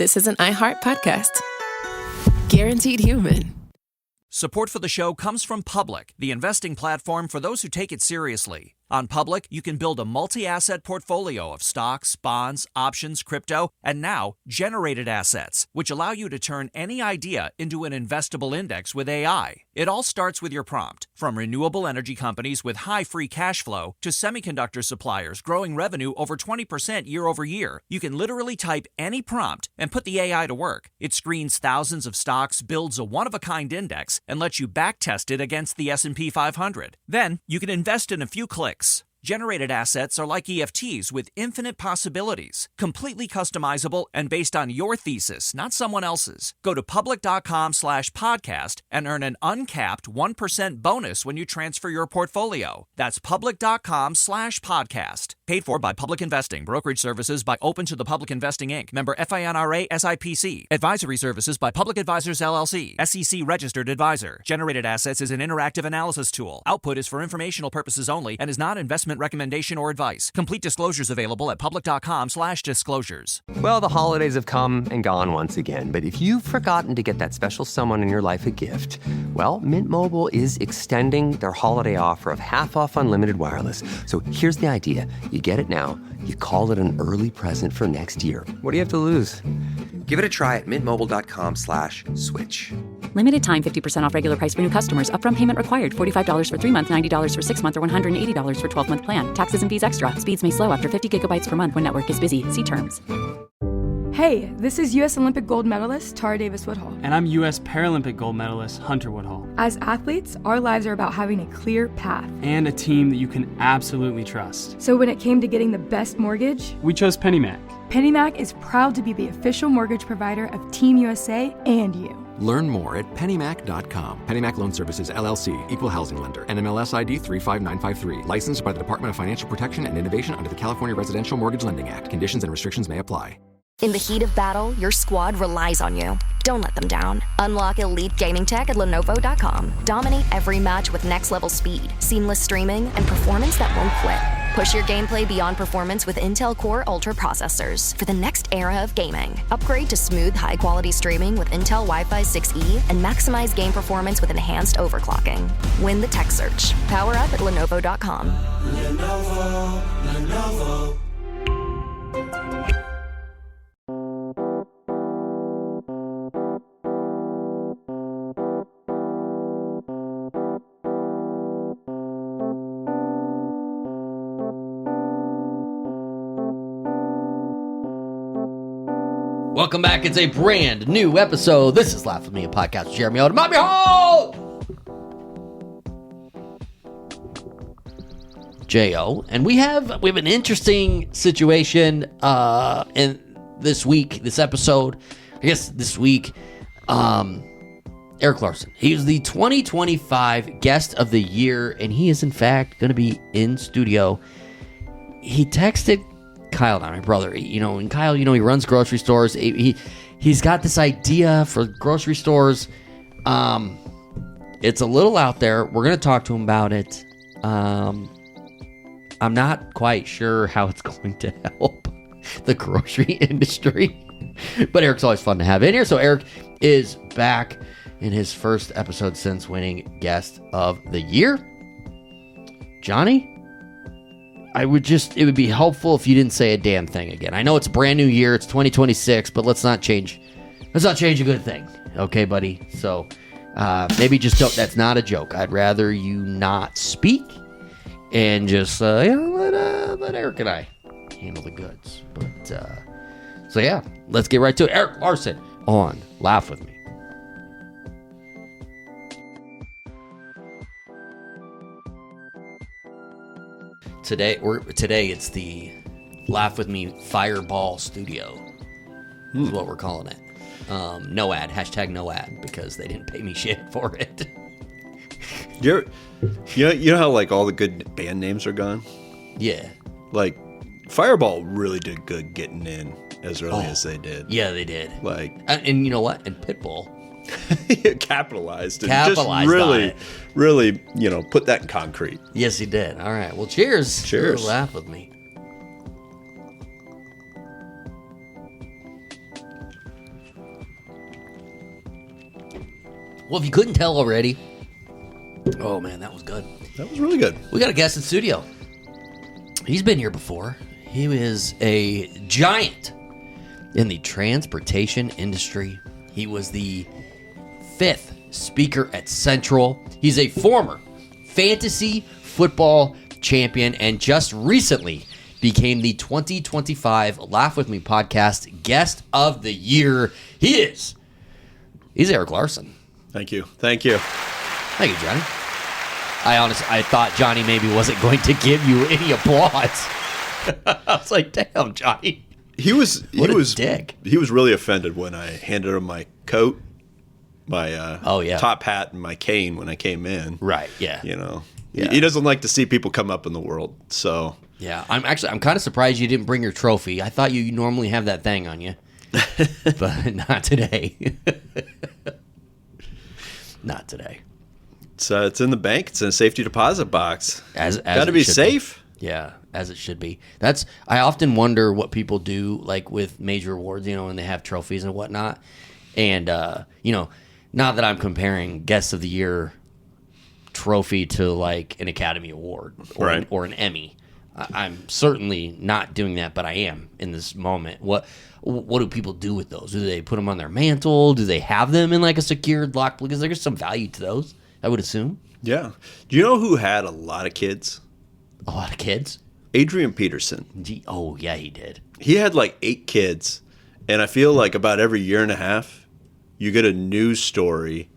this is an iHeart podcast. Guaranteed human. Support for the show comes from Public, the investing platform for those who take it seriously. On Public, you can build a multi-asset portfolio of stocks, bonds, options, crypto, and now generated assets, which allow you to turn any idea into an investable index with AI. It all starts with your prompt. From renewable energy companies with high free cash flow to semiconductor suppliers growing revenue over 20% year over year, you can literally type any prompt and put the AI to work. It screens thousands of stocks, builds a one-of-a-kind index, and lets you backtest it against the S&P 500. Then, you can invest in a few clicks. Generated assets are like EFTs with infinite possibilities, completely customizable and based on your thesis, not someone else's. Go to public.com/podcast and earn an uncapped 1% bonus when you transfer your portfolio. That's public.com/podcast. Paid for by Public Investing. Brokerage services by Open to the Public Investing, Inc. Member FINRA SIPC. Advisory services by Public Advisors, LLC. SEC registered advisor. Generated assets is an interactive analysis tool. Output is for informational purposes only and is not investment recommendation or advice. Complete disclosures available at public.com/disclosures. Well, the holidays have come and gone once again, but if you've forgotten to get that special someone in your life a gift, well, Mint Mobile is extending their holiday offer of half off unlimited wireless. So here's the idea. You get it now, you call it an early present for next year. What do you have to lose? Give it a try at mintmobile.com/switch. Limited time 50% off regular price for new customers. Upfront payment required. $45 for 3 months, $90 for 6 months, or $180 for 12-month plan. Taxes and fees extra. Speeds may slow after 50 gigabytes per month when network is busy. See terms. Hey, this is U.S. Olympic gold medalist Tara Davis Woodhull. And I'm U.S. Paralympic gold medalist Hunter Woodhull. As athletes, our lives are about having a clear path. And a team that you can absolutely trust. So when it came to getting the best mortgage, we chose PennyMac. PennyMac is proud to be the official mortgage provider of Team USA and you. Learn more at pennymac.com. PennyMac Loan Services, LLC, Equal Housing Lender, NMLS ID 35953. Licensed by the Department of Financial Protection and Innovation under the California Residential Mortgage Lending Act. Conditions and restrictions may apply. In the heat of battle, your squad relies on you. Don't let them down. Unlock elite gaming tech at Lenovo.com. Dominate every match with next-level speed, seamless streaming, and performance that won't quit. Push your gameplay beyond performance with Intel Core Ultra processors for the next era of gaming. Upgrade to smooth, high-quality streaming with Intel Wi-Fi 6E and maximize game performance with enhanced overclocking. Win the tech search. Power up at Lenovo.com. Lenovo. Welcome back. It's a brand new episode. This is Laugh With Me, a podcast with Jeremy Odem. I'm your host, J.O. And we have an interesting situation in this week, this episode. I guess this week, Eric Larson. He's the 2025 Guest of the Year, and he is, in fact, going to be in studio. He texted Kyle, my brother, and Kyle, he runs grocery stores. He's got this idea for grocery stores. It's a little out there. We're going to talk to him about it. I'm not quite sure how it's going to help the grocery industry, but Eric's always fun to have in here. So Eric is back in his first episode since winning Guest of the Year. Johnny? it would be helpful if you didn't say a damn thing again. I know it's a brand new year, it's 2026, but let's not change a good thing. Okay, buddy? So, maybe just don't, that's not a joke. I'd rather you not speak and just, let Eric and I handle the goods. But, so yeah, let's get right to it. Eric Larson on Laugh With Me. Today it's the Laugh With Me Fireball Studio. Is what we're calling it. No ad, #no ad, because they didn't pay me shit for it. You know how like all the good band names are gone? Yeah. Like Fireball really did good getting in as early as they did. Yeah, they did. Like, and you know what? And Pitbull capitalized and just really, put that in concrete. Yes, he did. All right. Well, cheers. Cheers. Laugh with me. Well, if you couldn't tell already, oh man, that was good. That was really good. We got a guest in studio. He's been here before. He is a giant in the transportation industry. He was the 5th speaker at Central. He's a former fantasy football champion and just recently became the 2025 Laugh With Me podcast guest of the year. He's Eric Larson. Thank you. Thank you. Thank you, Johnny. I thought Johnny maybe wasn't going to give you any applause. I was like, damn, Johnny. He was dick. He was really offended when I handed him my coat, my top hat, and my cane when I came in. Right, yeah. You know. Yeah. He doesn't like to see people come up in the world. So yeah, I'm kind of surprised you didn't bring your trophy. I thought you normally have that thing on you. But not today. Not today. It's in the bank. It's in a safety deposit box. As got to be safe. Yeah, as it should be. I often wonder what people do, like with major awards, when they have trophies and whatnot. And not that I'm comparing Guest of the Year trophy to like an Academy Award or an Emmy. I'm certainly not doing that, but I am in this moment. What do people do with those? Do they put them on their mantle? Do they have them in like a secured lock? Because there's some value to those, I would assume. Yeah. Do you know who had a lot of kids? A lot of kids? Adrian Peterson. Oh, yeah, he did. He had like 8 kids. And I feel like about every year and a half, you get a news story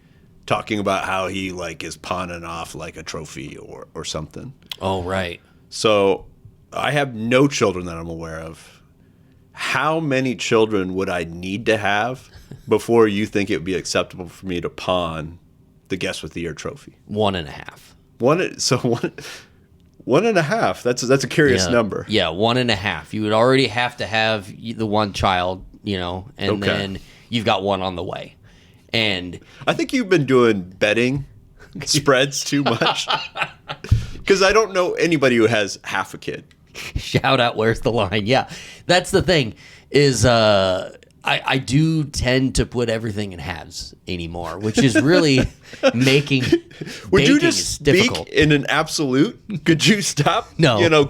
talking about how he like is pawning off like a trophy or something. Oh, right. So I have no children that I'm aware of. How many children would I need to have before you think it would be acceptable for me to pawn the Guest with the Year trophy? 1.5. One and a half. That's a curious number. Yeah, 1.5. You would already have to have the one child, and then you've got one on the way. And I think you've been doing betting spreads too much. Because I don't know anybody who has half a kid. Shout out, where's the line? Yeah, that's the thing is I do tend to put everything in halves anymore, which is really making Would you just is speak difficult. In an absolute? Could you stop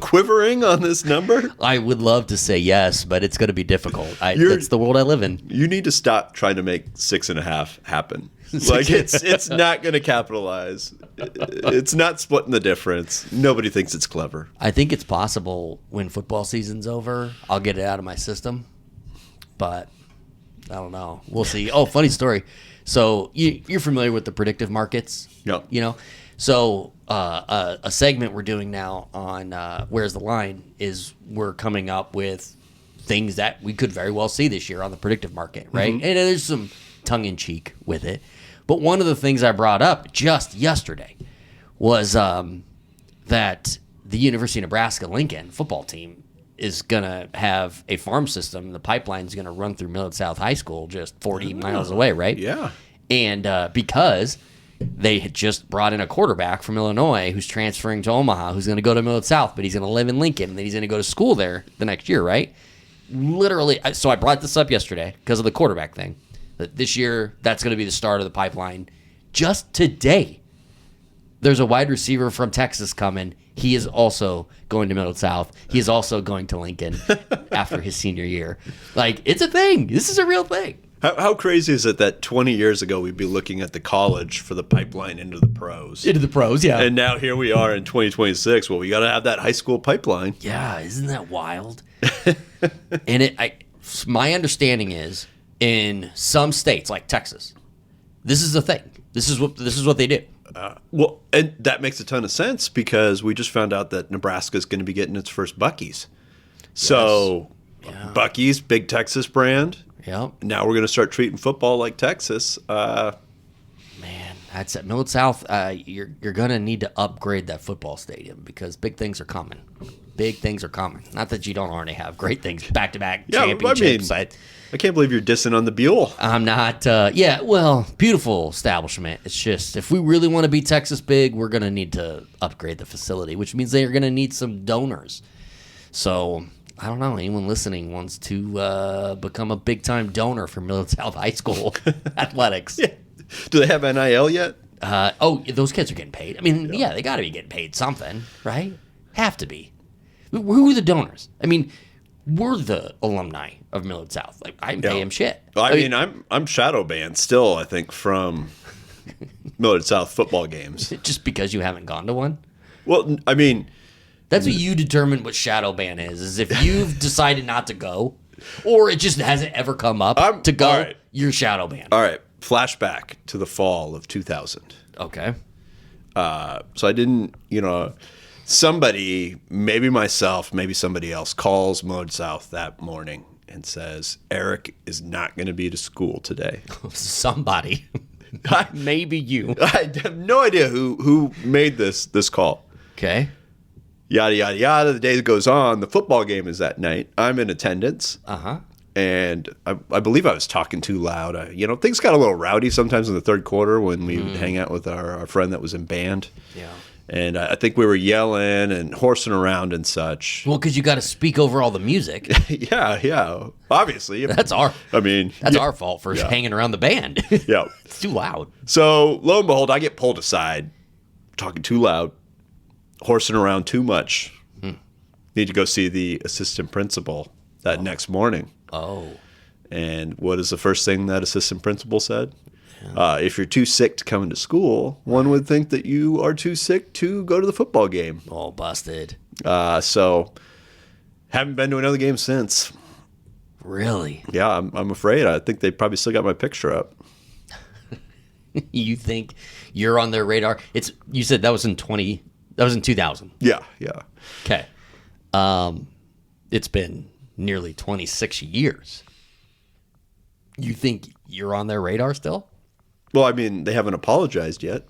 quivering on this number? I would love to say yes, but it's going to be difficult. That's the world I live in. You need to stop trying to make 6.5 happen. Like it's not going to capitalize. It's not splitting the difference. Nobody thinks it's clever. I think it's possible when football season's over, I'll get it out of my system. But I don't know. We'll see. Oh, funny story. So you're familiar with the predictive markets? Yeah. So a segment we're doing now on Where's the Line is we're coming up with things that we could very well see this year on the predictive market, right? Mm-hmm. And there's some tongue-in-cheek with it. But one of the things I brought up just yesterday was that the University of Nebraska Lincoln football team is going to have a farm system. The pipeline is going to run through Millard South High School just 40 miles away, right? Yeah. And because they had just brought in a quarterback from Illinois who's transferring to Omaha, who's going to go to Millard South, but he's going to live in Lincoln, and then he's going to go to school there the next year, right? Literally, so I brought this up yesterday because of the quarterback thing. That this year, that's going to be the start of the pipeline. Just today, there's a wide receiver from Texas coming. He is also going to Middle South. He is also going to Lincoln after his senior year. Like, it's a thing. This is a real thing. How crazy is it that 20 years ago we'd be looking at the college for the pipeline into the pros? Into the pros, yeah. And now here we are in 2026. Well, we got to have that high school pipeline. Yeah, isn't that wild? And my understanding is, in some states like Texas, this is the thing. This is what they do. Well, and that makes a ton of sense because we just found out that Nebraska is going to be getting its first Buc-ee's. So, yeah. Buc-ee's, big Texas brand. Yep. Now we're going to start treating football like Texas. Man, that's at Millard South. You're going to need to upgrade that football stadium because big things are coming. Big things are coming. Not that you don't already have great things, back-to-back championships. I can't believe you're dissing on the Buell. I'm not. Beautiful establishment. It's just if we really want to be Texas big, we're going to need to upgrade the facility, which means they're going to need some donors. So I don't know. Anyone listening wants to become a big-time donor for Millard South High School athletics. Yeah. Do they have NIL yet? Those kids are getting paid. I mean, yeah they got to be getting paid something, right? Have to be. Who are the donors? I mean, we're the alumni of Millard South. Like, I pay him shit. Well, I mean, I'm shadow banned still, I think, from Millard South football games. Just because you haven't gone to one? Well, I mean... That's what you determine what shadow ban is if you've decided not to go, or it just hasn't ever come up to go, right. You're shadow banned. All right. Flashback to the fall of 2000. Okay. So I didn't, somebody, maybe myself, maybe somebody else, calls Millard South that morning and says, Eric is not going to be to school today. Somebody. Maybe you. I have no idea who made this call. Okay. Yada, yada, yada. The day goes on. The football game is that night. I'm in attendance. Uh-huh. And I believe I was talking too loud. Things got a little rowdy sometimes in the third quarter when we would hang out with our friend that was in band. Yeah. And I think we were yelling and horsing around and such. Well, because you got to speak over all the music. Yeah. Obviously. That's our fault for hanging around the band. Yeah. It's too loud. So, lo and behold, I get pulled aside, talking too loud, horsing around too much. Need to go see the assistant principal that next morning. Oh. And what is the first thing that assistant principal said? If you're too sick to come into school, one would think that you are too sick to go to the football game. Oh, busted. So, haven't been to another game since. Really? Yeah, I'm afraid. I think they probably still got my picture up. You think you're on their radar? You said that was in 2000. Yeah. Okay. It's been nearly 26 years. You think you're on their radar still? Well, I mean, they haven't apologized yet.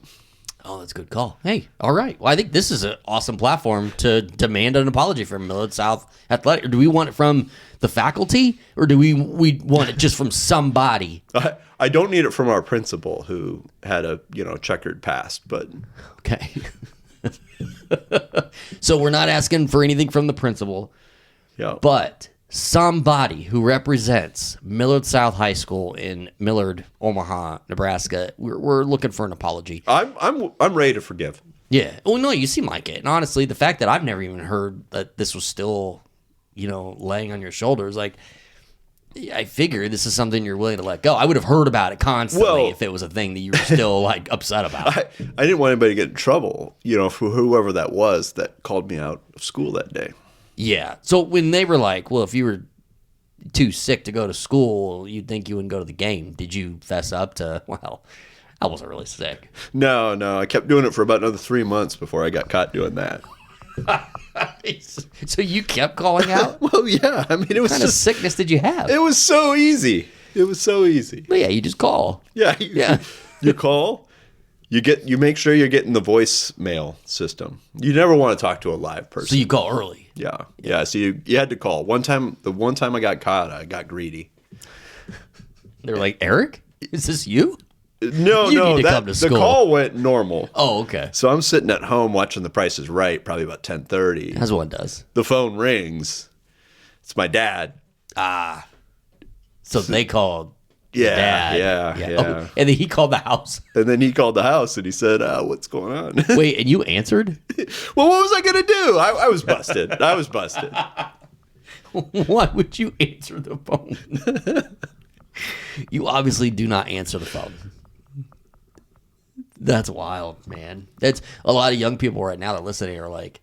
Oh, that's a good call. Hey, all right. Well, I think this is an awesome platform to demand an apology from Millard South Athletic. Or do we want it from the faculty, or do we want it just from somebody? I don't need it from our principal, who had a checkered past, but okay. So we're not asking for anything from the principal. Yeah. But somebody who represents Millard South High School in Millard, Omaha, Nebraska, we're looking for an apology. I'm ready to forgive. Yeah. Well, no, you seem like it. And honestly, the fact that I've never even heard that this was still, laying on your shoulders, like, I figure this is something you're willing to let go. I would have heard about it constantly if it was a thing that you were still upset about. I didn't want anybody to get in trouble, for whoever that was that called me out of school that day. Yeah. So when they were like, well, if you were too sick to go to school, you'd think you wouldn't go to the game. Did you fess up to, well, I wasn't really sick? No. I kept doing it for about another 3 months before I got caught doing that. So you kept calling out? Well, yeah. I mean, it was what kind of sickness did you have? It was so easy. But yeah, you just call. Yeah. You call. You make sure you're getting the voicemail system. You never want to talk to a live person. So you call early. Yeah. So you had to call. The one time I got caught, I got greedy. They were like, Eric, is this you? No. The call went normal. Oh, okay. So I'm sitting at home watching The Price is Right, probably about 10:30. As one does. The phone rings. It's my dad. So they called. Yeah. Oh, and then he called the house. And then he called the house and he said, what's going on? Wait, and you answered? Well, what was I going to do? I was busted. Why would you answer the phone? You obviously do not answer the phone. That's wild, man. That's a lot of young people right now that listening are like,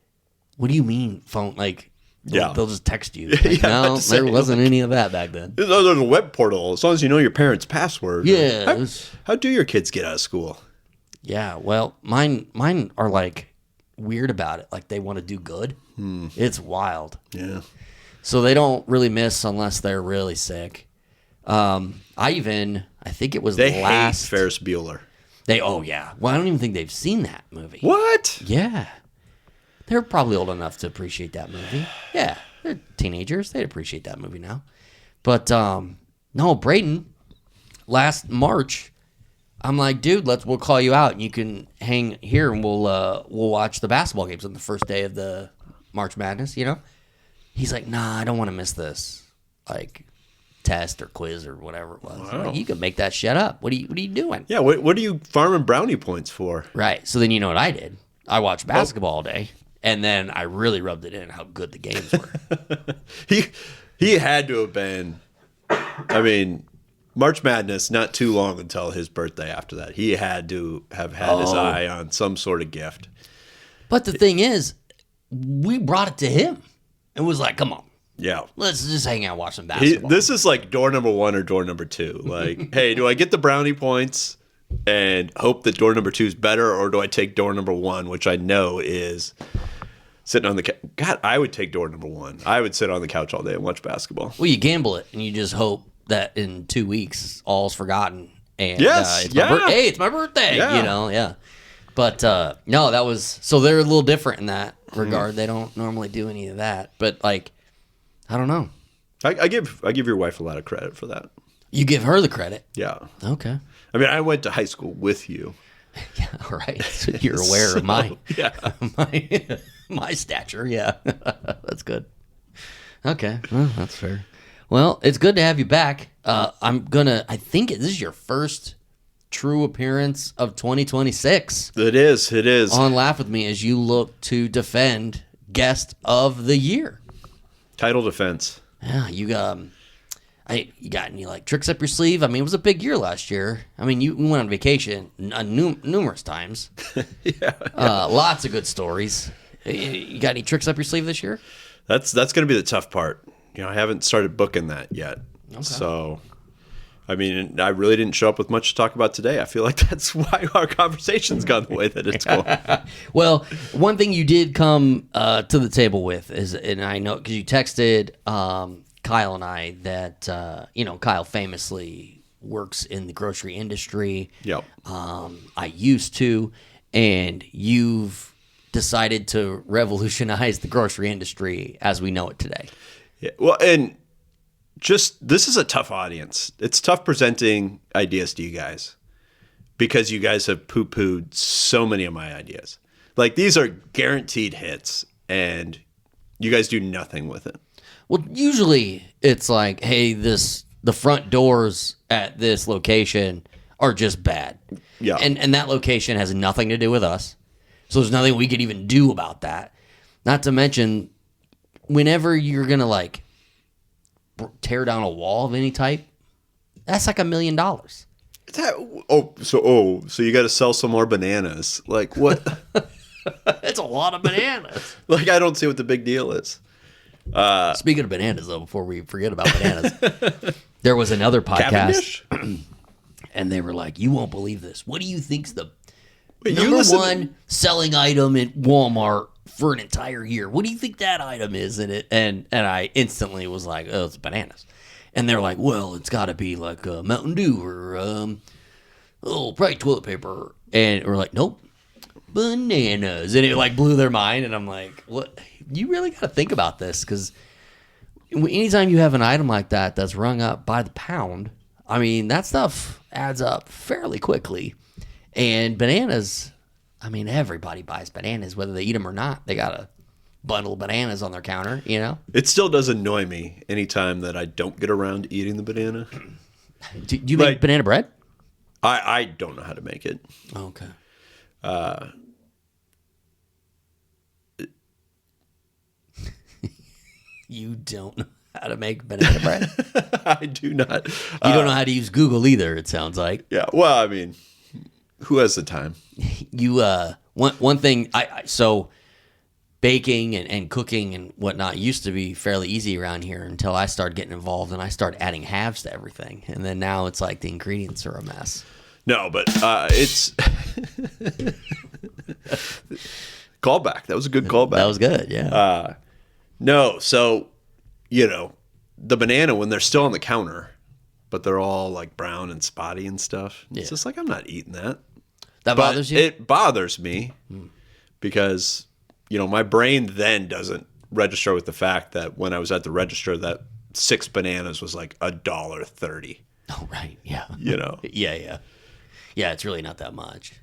what do you mean phone? Like, they'll just text you. Like, no, there wasn't any of that back then. There's a web portal. As long as you know your parents' password. Yeah. How do your kids get out of school? Yeah, well, mine are like weird about it. Like they want to do good. It's wild. Yeah. So they don't really miss unless they're really sick. I think it was they hate Ferris Bueller. Well, I don't even think they've seen that movie. What? Yeah. They're probably old enough to appreciate that movie. Yeah, they're teenagers. They'd appreciate that movie now. But, no, Braden, last March, I'm like, dude, we'll call you out and you can hang here and we'll watch the basketball games on the first day of the March Madness, He's like, nah, I don't want to miss this. Like, test or quiz or whatever it was. Wow. Like, you can make that shit up. What are you doing? Yeah, what are you farming brownie points for? Right. So then you know what I did? I watched basketball all day, and then I really rubbed it in how good the games were. He had to have been. I mean, March Madness, not too long until his birthday after that. He had to have had his eye on some sort of gift. But the thing is, we brought it to him and was like, come on. Yeah. Let's just hang out and watch some basketball. This is like door number 1 or door number 2. Like, hey, do I get the brownie points and hope that door number 2 is better, or do I take door number 1, which I know is sitting on the couch? God, I would take door number 1. I would sit on the couch all day and watch basketball. Well, you gamble it, and you just hope that in 2 weeks, all's forgotten. And yes, it's my birthday, yeah. But no, that was, so they're a little different in that regard. They don't normally do any of that. But, like, I don't know. I give your wife a lot of credit for that. You give her the credit? Yeah. Okay. I mean, I went to high school with you. Yeah, right. So you're aware of my my stature. Yeah, that's good. Okay, well, that's fair. Well, it's good to have you back. I think this is your first true appearance of 2026. It is. On Laugh With Me as you look to defend Guest of the Year. Title defense. Yeah, you got any like tricks up your sleeve? I mean, it was a big year last year. I mean, we went on vacation numerous times. Yeah. Lots of good stories. You got any tricks up your sleeve this year? That's going to be the tough part. I haven't started booking that yet. Okay. So, I mean, I really didn't show up with much to talk about today. I feel like that's why our conversation's gone the way that it's going. Well, one thing you did come to the table with is, and I know because you texted Kyle and I that, Kyle famously works in the grocery industry. Yep. I used to, and you've decided to revolutionize the grocery industry as we know it today. Yeah. Well, and this is a tough audience. It's tough presenting ideas to you guys because you guys have poo-pooed so many of my ideas. Like, these are guaranteed hits, and you guys do nothing with it. Well, usually it's like, hey, the front doors at this location are just bad. Yeah. And that location has nothing to do with us. So there's nothing we could even do about that. Not to mention, whenever you're going to like tear down a wall of any type, that's like $1 million. So you got to sell some more bananas. Like, what? It's a lot of bananas. Like, I don't see what the big deal is. Speaking of bananas, though, before we forget about bananas, there was another podcast, and they were like, "You won't believe this. What do you think's the number one selling item at Walmart for an entire year? What do you think that item is in it?" And I instantly was like, "Oh, it's bananas." And they're like, "Well, it's got to be like Mountain Dew or probably toilet paper." And we're like, "Nope, bananas." And it like blew their mind. And I'm like, "What? You really got to think about this, because anytime you have an item like that that's rung up by the pound, I mean, that stuff adds up fairly quickly. And bananas, I mean, everybody buys bananas, whether they eat them or not. They got a bundle of bananas on their counter, It still does annoy me anytime that I don't get around to eating the banana. Do you make banana bread? I don't know how to make it. Okay. You don't know how to make banana bread? I do not. You don't know how to use Google either, it sounds like. Yeah, well, I mean, who has the time? You one thing, so baking and cooking and whatnot used to be fairly easy around here until I started getting involved and I started adding halves to everything. And then now it's like the ingredients are a mess. No, but it's callback. That was a good callback. That was good, yeah. No, so, the banana, when they're still on the counter, but they're all like brown and spotty and stuff, it's just like, I'm not eating that. That bothers you? It bothers me because, my brain then doesn't register with the fact that when I was at the register, that 6 bananas was like $1.30. Oh, right, yeah. Yeah. Yeah, it's really not that much.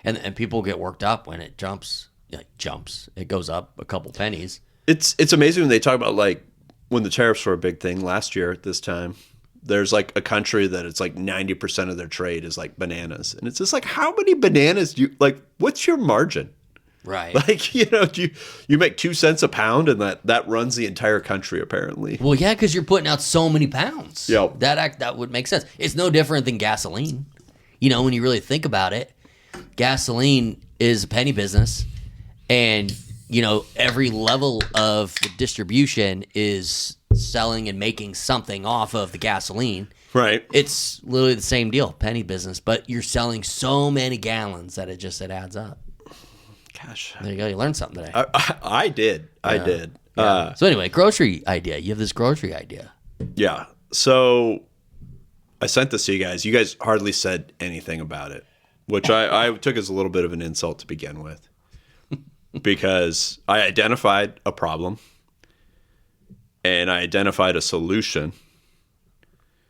And people get worked up when it jumps. It goes up a couple pennies. It's amazing when they talk about, like, when the tariffs were a big thing last year at this time, there's like a country that it's like 90% of their trade is like bananas. And it's just like, how many bananas do you, like, what's your margin? Right. Like, you make 2 cents a pound and that runs the entire country apparently. Well, yeah, because you're putting out so many pounds. Yep. That would make sense. It's no different than gasoline. When you really think about it, gasoline is a penny business. And, every level of the distribution is selling and making something off of the gasoline. Right. It's literally the same deal, penny business, but you're selling so many gallons that it adds up. Gosh. There you go. You learned something today. I did. I did. Yeah. So anyway, grocery idea. You have this grocery idea. Yeah. So I sent this to you guys. You guys hardly said anything about it, which I took as a little bit of an insult to begin with. Because I identified a problem and I identified a solution.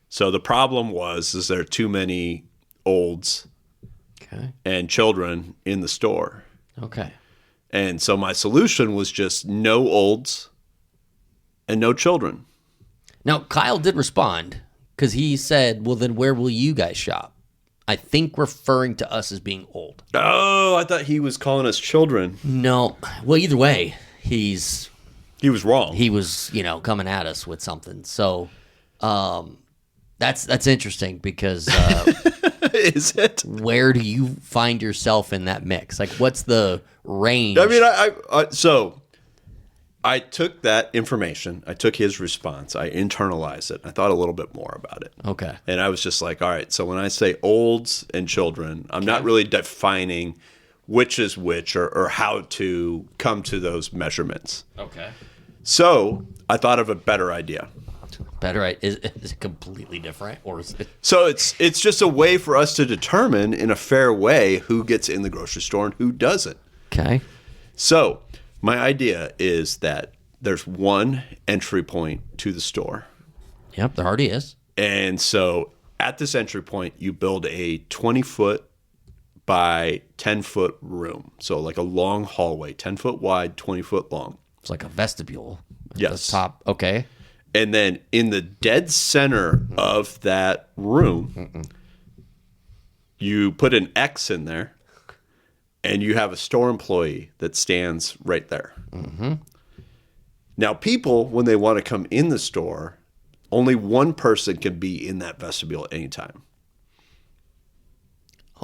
So the problem is there are too many olds and children in the store. Okay. And so my solution was just no olds and no children. Now, Kyle did respond because he said, well, then where will you guys shop? I think referring to us as being old. Oh, I thought he was calling us children. No. Well, either way, he was wrong. He was, coming at us with something. So that's interesting because is it? Where do you find yourself in that mix? Like, what's the range? I mean, so I took that information, I took his response, I internalized it, I thought a little bit more about it. Okay. And I was just like, all right, so when I say olds and children, I'm not really defining which is which or how to come to those measurements. Okay. So I thought of a better idea. Better idea? Is it completely different? Or is it... So it's just a way for us to determine in a fair way who gets in the grocery store and who doesn't. Okay. So my idea is that there's one entry point to the store. Yep, there already is. And so at this entry point, you build a 20-foot by 10-foot room. So like a long hallway, 10-foot wide, 20-foot long. It's like a vestibule. Yes. The top. Okay. And then in the dead center of that room, you put an X in there. And you have a store employee that stands right there. Mm-hmm. Now, people, when they want to come in the store, only one person can be in that vestibule at any time.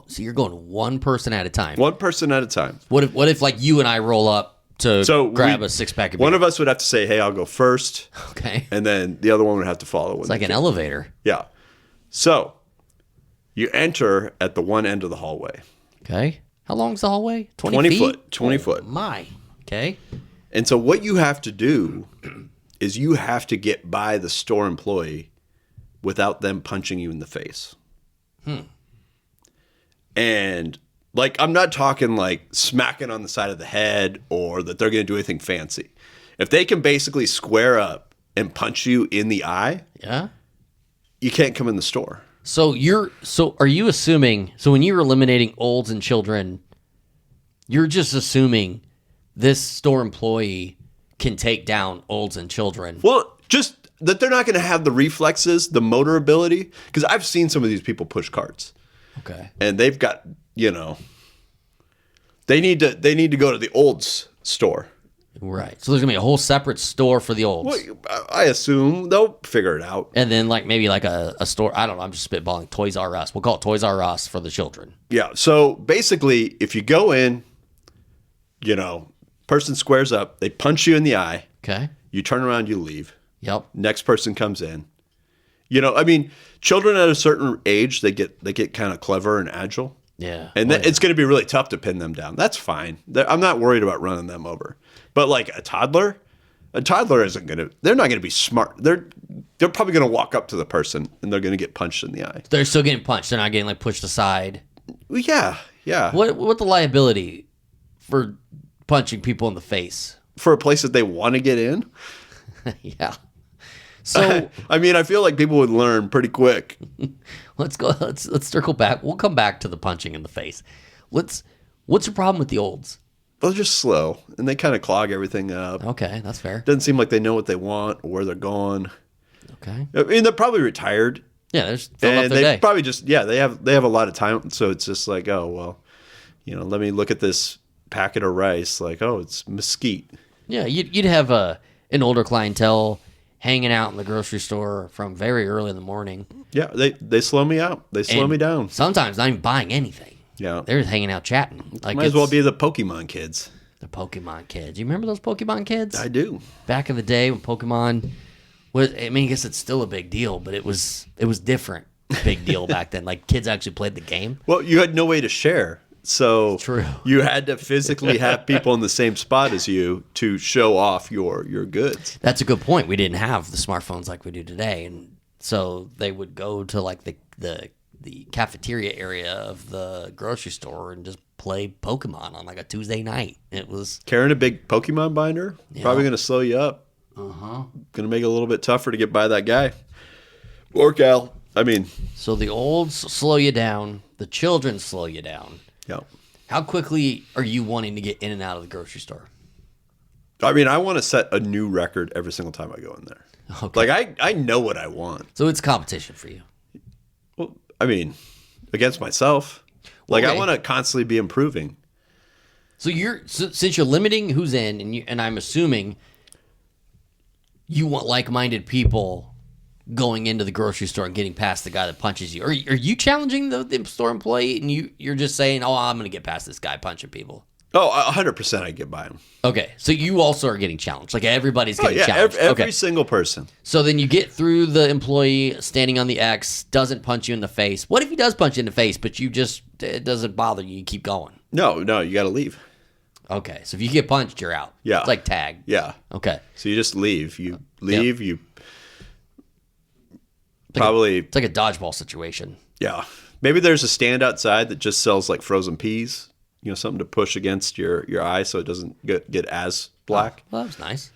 So you're going one person at a time. One person at a time. What if like you and I roll up to grab a 6-pack of beer? One of us would have to say, hey, I'll go first. Okay. And then the other one would have to follow. It's like an elevator. Yeah. So you enter at the one end of the hallway. Okay. How long is the hallway? 20 feet? Foot. 20 foot. My. Okay. And so what you have to do is you have to get by the store employee without them punching you in the face. And like, I'm not talking like smacking on the side of the head or that they're going to do anything fancy. If they can basically square up and punch you in the eye, you can't come in the store. So are you assuming, so when you're eliminating olds and children, you're just assuming this store employee can take down olds and children? Well, just that they're not going to have the reflexes, the motor ability, because I've seen some of these people push carts. Okay. And they've got, they need to go to the olds store. Right. So there's going to be a whole separate store for the olds. Well, I assume they'll figure it out. And then maybe a store, I don't know, I'm just spitballing, Toys R Us. We'll call it Toys R Us for the children. Yeah. So basically, if you go in, person squares up, they punch you in the eye. Okay. You turn around, you leave. Yep. Next person comes in. Children at a certain age, they get kind of clever and agile. Yeah. And it's going to be really tough to pin them down. That's fine. I'm not worried about running them over. But like a toddler isn't going to, they're not going to be smart. They're probably going to walk up to the person and they're going to get punched in the eye. They're still getting punched. They're not getting pushed aside. Well, yeah. What the liability for punching people in the face? For a place that they want to get in? Yeah. So I feel like people would learn pretty quick. Let's go. Let's circle back. We'll come back to the punching in the face. What's your problem with the olds? They're just slow, and they kind of clog everything up. Okay, that's fair. Doesn't seem like they know what they want or where they're going. Okay. I mean, they're probably retired. Yeah, they're just filling up And their they day. probably just, they have a lot of time. So it's just like, oh, well, let me look at this packet of rice. Like, oh, it's mesquite. Yeah, you'd have an older clientele hanging out in the grocery store from very early in the morning. Yeah, they slow me out. They slow me down. Sometimes not even buying anything. Yeah. They're just hanging out chatting. Like Might as well be the Pokemon kids. the Pokemon kids. You remember those Pokemon kids? I do. Back in the day when Pokemon was, I mean, I guess it's still a big deal, but it was different. Big deal back then. Like kids actually played the game. Well, you had no way to share. So True. You had to physically have people in the same spot as you to show off your goods. That's a good point. We didn't have the smartphones like we do today, and so they would go to like the cafeteria area of the grocery store and just play Pokemon on like a Tuesday night. It was Carrying a big Pokemon binder, probably going to slow you up. Going to make it a little bit tougher to get by that guy or gal. I mean, so the olds slow you down, the children slow you down. yeah. How quickly are you wanting to get in and out of the grocery store? I mean, I want to set a new record every single time I go in there. Okay. Like I know what I want. So it's competition for you. Well, I mean, against myself. Like Okay. I want to constantly be improving. So since you're limiting who's in, and I'm assuming you want like-minded people going into the grocery store and getting past the guy that punches you. Are you challenging the store employee, and you're just saying, "Oh, I'm going to get past this guy punching people"? Oh, 100% I get by him. Okay, so you also are getting challenged. Like everybody's getting challenged. Every single person. So then you get through the employee standing on the X, doesn't punch you in the face. What if he does punch you in the face, but it doesn't bother you? You keep going. No, you got to leave. Okay, so if you get punched, you're out. Yeah. It's like tag. Yeah. Okay. So you just leave. You leave. You probably. It's like a dodgeball situation. Yeah. Maybe there's a stand outside that just sells like frozen peas. Something to push against your eye so it doesn't get as black. Well, that was nice.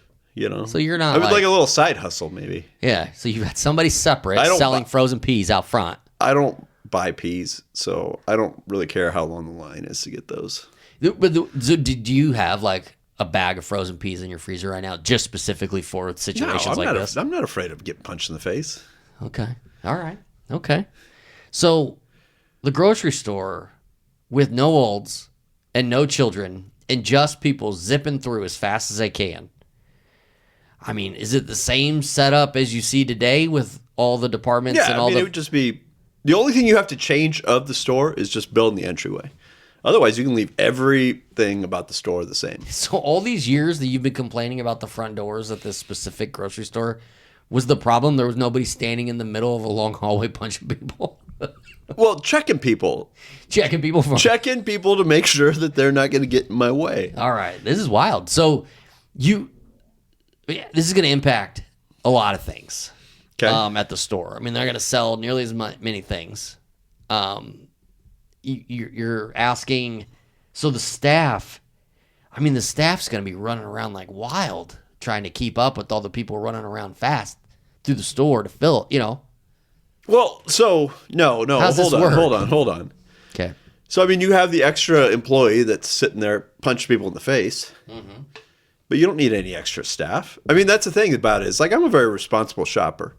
So you're not I would like a little side hustle maybe. Yeah, so you've got somebody separate selling frozen peas out front. I don't buy peas, so I don't really care how long the line is to get those. But so do you have like a bag of frozen peas in your freezer right now just specifically for situations like this? I'm not afraid of getting punched in the face. Okay. All right. Okay. So the grocery store with no olds and no children and just people zipping through as fast as they can. I mean, is it the same setup as you see today with all the departments and all it would just be the only thing you have to change of the store is just building the entryway. Otherwise, you can leave everything about the store the same. So all these years that you've been complaining about the front doors at this specific grocery store, was the problem there was nobody standing in the middle of a long hallway punching people? Well, checking people. Checking people to make sure that they're not going to get in my way. All right. This is wild. So this is going to impact a lot of things at the store. I mean, they're going to sell nearly as many things. You're asking, so the staff's going to be running around like wild trying to keep up with all the people running around fast through the store to fill it, Well, so no, hold on. Okay. So I mean, you have the extra employee that's sitting there punching people in the face, but you don't need any extra staff. I mean, that's the thing about it is like I'm a very responsible shopper.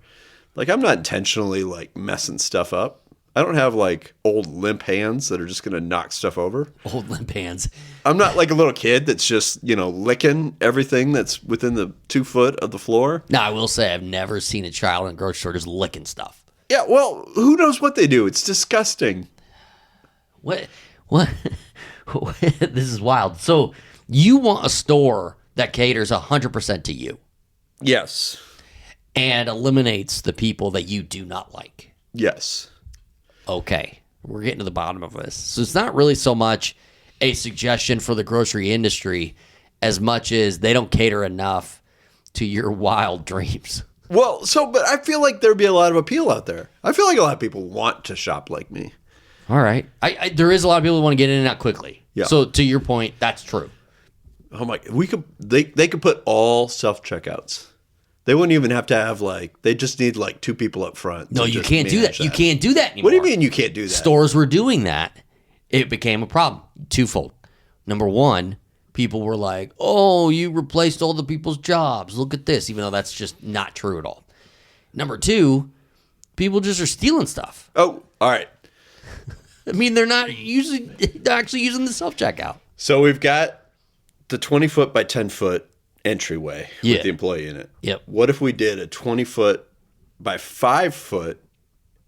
Like I'm not intentionally like messing stuff up. I don't have like old limp hands that are just going to knock stuff over. Old limp hands. I'm not like a little kid that's just, licking everything that's within the 2 foot of the floor. Now, I will say I've never seen a child in a grocery store just licking stuff. Yeah, well, who knows what they do? It's disgusting. What? This is wild. So you want a store that caters 100% to you. Yes. And eliminates the people that you do not like. Yes. Okay. We're getting to the bottom of this. So it's not really so much a suggestion for the grocery industry as much as they don't cater enough to your wild dreams. Well, but I feel like there'd be a lot of appeal out there. I feel like a lot of people want to shop like me. All right. There is a lot of people who want to get in and out quickly. Yeah. So to your point, that's true. Oh my! They could put all self-checkouts. They wouldn't even have to have they just need 2 people up front. No, you can't do that. You can't do that anymore. What do you mean you can't do that? Stores were doing that. It became a problem. Twofold. Number one, people were like, oh, you replaced all the people's jobs. Look at this, even though that's just not true at all. Number two, people just are stealing stuff. Oh, all right. I mean, they're not actually using the self-checkout. So we've got the 20-foot by 10-foot entryway with the employee in it. Yep. What if we did a 20-foot by 5-foot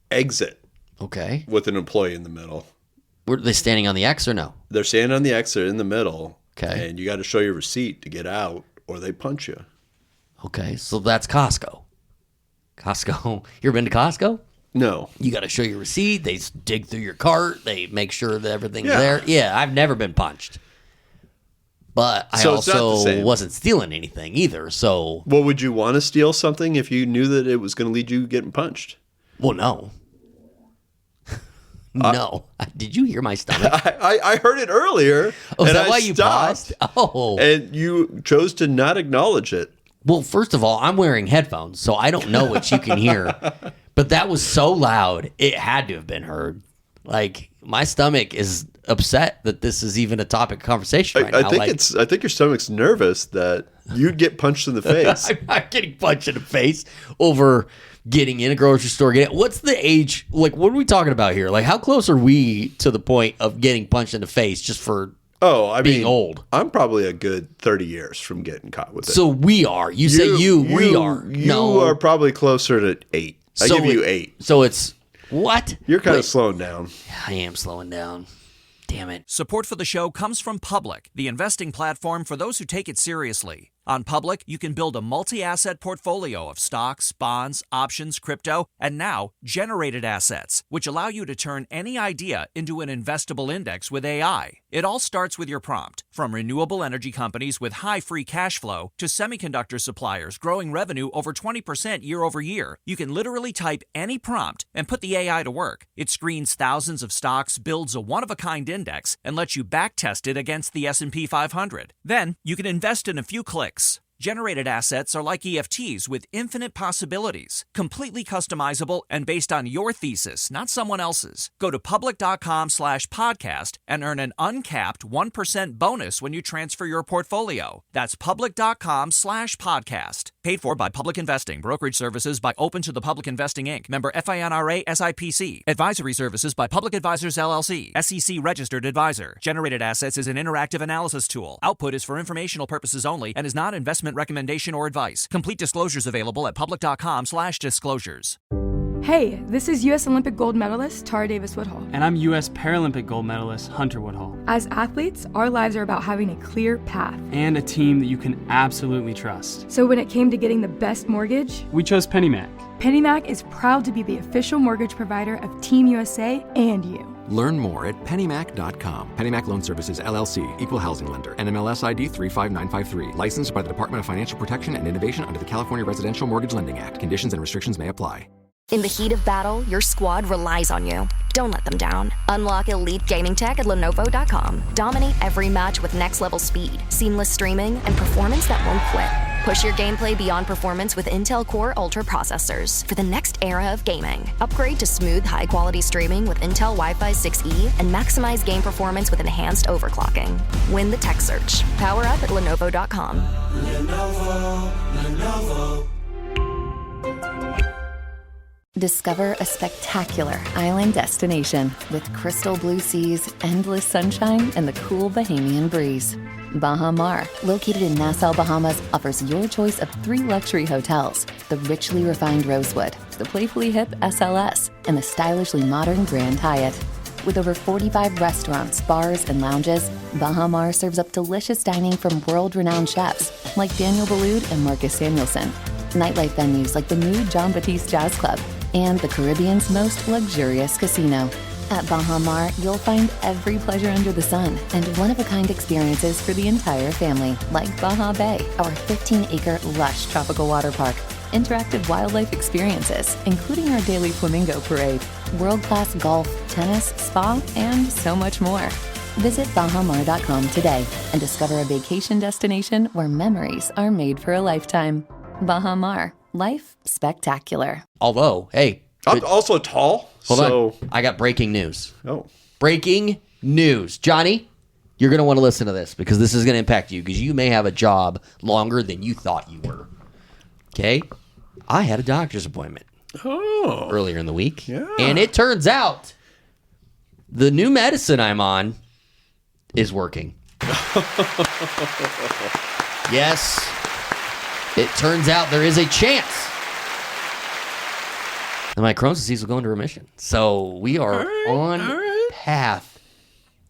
exit? Okay. With an employee in the middle. Were they standing on the X or no? They're standing on the exit in the middle. Okay. And you got to show your receipt to get out, or they punch you. Okay, so that's Costco. Costco. You ever been to Costco? No. You got to show your receipt. They dig through your cart. They make sure that everything's there. Yeah, I've never been punched. But I also wasn't stealing anything either. So, well, would you want to steal something if you knew that it was going to lead you getting punched? Well, no. No. Did you hear my stomach? I heard it earlier. Oh, is that why you paused? Oh. And you chose to not acknowledge it. Well, first of all, I'm wearing headphones, so I don't know what you can hear. But that was so loud, it had to have been heard. Like, my stomach is upset that this is even a topic of conversation right now. I think your stomach's nervous that you'd get punched in the face. I'm not getting punched in the face over getting in a grocery store. What's the age? Like, what are we talking about here? Like, how close are we to the point of getting punched in the face just for being old? I'm probably a good 30 years from getting caught with it. So we are. We are. You are probabably closer to 8. I give you 8. So it's what? You're kind of slowing down. I am slowing down. Damn it. Support for the show comes from Public, the investing platform for those who take it seriously. On Public, you can build a multi-asset portfolio of stocks, bonds, options, crypto, and now generated assets, which allow you to turn any idea into an investable index with AI. It all starts with your prompt, from renewable energy companies with high free cash flow to semiconductor suppliers growing revenue over 20% year over year. You can literally type any prompt and put the AI to work. It screens thousands of stocks, builds a one-of-a-kind index, and lets you backtest it against the S&P 500. Then, you can invest in a few clicks. Generated assets are like EFTs with infinite possibilities, completely customizable and based on your thesis, not someone else's. Go to public.com/podcast and earn an uncapped 1% bonus when you transfer your portfolio. That's public.com/podcast. Paid for by Public Investing. Brokerage services by Open to the Public Investing, Inc. Member FINRA SIPC. Advisory services by Public Advisors, LLC. SEC registered advisor. Generated assets is an interactive analysis tool. Output is for informational purposes only and is not investment recommendation or advice. Complete disclosures available at public.com/disclosures. Hey, this is U.S. Olympic gold medalist Tara Davis Woodhull. And I'm U.S. Paralympic gold medalist Hunter Woodhull. As athletes, our lives are about having a clear path. And a team that you can absolutely trust. So when it came to getting the best mortgage, we chose PennyMac. PennyMac is proud to be the official mortgage provider of Team USA and you. Learn more at pennymac.com. PennyMac Loan Services, LLC, Equal Housing Lender, NMLS ID 35953. Licensed by the Department of Financial Protection and Innovation under the California Residential Mortgage Lending Act. Conditions and restrictions may apply. In the heat of battle, your squad relies on you. Don't let them down. Unlock elite gaming tech at Lenovo.com. Dominate every match with next-level speed, seamless streaming, and performance that won't quit. Push your gameplay beyond performance with Intel Core Ultra processors for the next era of gaming. Upgrade to smooth, high-quality streaming with Intel Wi-Fi 6E and maximize game performance with enhanced overclocking. Win the tech search. Power up at Lenovo.com. Lenovo. Discover a spectacular island destination with crystal blue seas, endless sunshine, and the cool Bahamian breeze. Baha Mar, located in Nassau, Bahamas, offers your choice of 3 luxury hotels, the richly refined Rosewood, the playfully hip SLS, and the stylishly modern Grand Hyatt. With over 45 restaurants, bars, and lounges, Baha Mar serves up delicious dining from world-renowned chefs like Daniel Boulud and Marcus Samuelson, nightlife venues like the new John Batiste Jazz Club, and the Caribbean's most luxurious casino. At Baha Mar, you'll find every pleasure under the sun and one-of-a-kind experiences for the entire family, like Baha Bay, our 15-acre lush tropical water park, interactive wildlife experiences, including our daily flamingo parade, world-class golf, tennis, spa, and so much more. Visit bahamar.com today and discover a vacation destination where memories are made for a lifetime. Baha Mar. Life spectacular. Although, hey. I'm also tall. Hold on. I got breaking news. Oh. Breaking news. Johnny, you're going to want to listen to this because this is going to impact you because you may have a job longer than you thought you were. Okay? I had a doctor's appointment earlier in the week. Yeah. And it turns out the new medicine I'm on is working. Yes. It turns out there is a chance that my Crohn's disease will go into remission. So we are on path